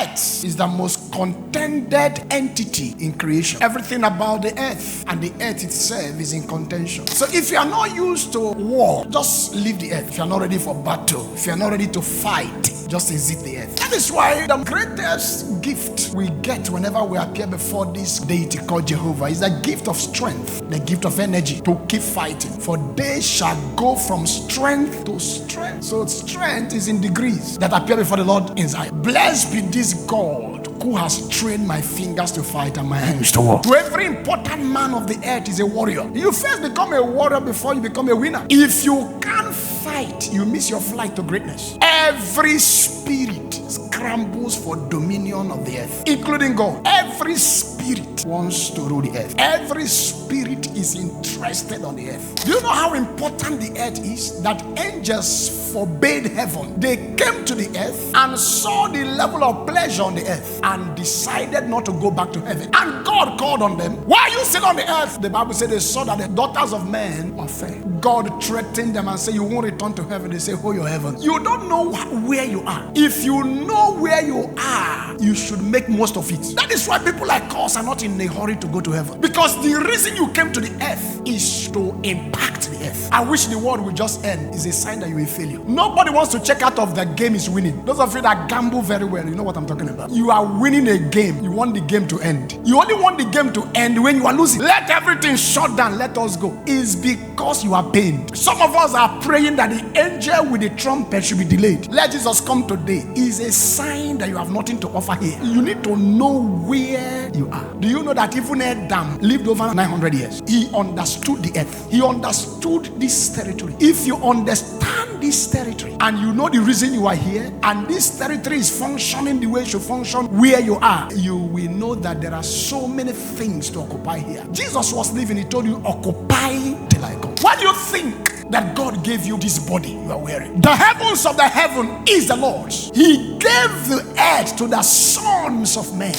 earth is the most contended entity in creation. Everything about the earth and the earth itself is in contention. So if you are not used to war, just leave the earth. If you are not ready for battle, if you are not ready to fight, just exit the earth. That is why the greatest gift we get whenever we appear before this deity called Jehovah is the gift of strength, the gift of energy to keep fighting. For they shall go from strength to strength. So strength is in degrees that appear before the Lord in Zion. Blessed be this God who has trained my fingers to fight and my hands to war. To every important man of the earth is a warrior. You first become a warrior before you become a winner. If you can't fight, you miss your flight to greatness. Every spirit scrambles for dominion of the earth, including God. Every spirit wants to rule the earth. Every spirit is interested on the earth. Do you know how important the earth is? That angels forbade heaven. They came to the earth and saw the level of pleasure on the earth and decided not to go back to heaven. And God called on them. Why are you still on the earth? The Bible said they saw that the daughters of men are fair. God threatened them and said, you won't return to heaven. They say, hold your heaven. You don't know where you are. If you know where you are, you should make most of it. That is why people like us are not in a hurry to go to heaven. Because the reason you came to the earth is to impact the earth. I wish the world will just end is a sign that you will fail you. Nobody wants to check out of the game is winning. Those of you that gamble very well, you know what I'm talking about. You are winning a game. You want the game to end. You only want the game to end when you are losing. Let everything shut down. Let us go. It's because you are pained. Some of us are praying that the angel with the trumpet should be delayed. Let Jesus come today. Is a sign that you have nothing to offer here. You need to know where you are. Do you know that even Adam lived over 900 years? He understood the earth. He understood this territory. If you understand this territory and you know the reason you are here, and this territory is functioning the way it should function where you are, you will know that there are so many things to occupy here. Jesus was living, he told you, occupy till I come. Why do you think that God gave you this body you are wearing? The heavens of the heaven is the Lord's. He gave the earth to the sons of men.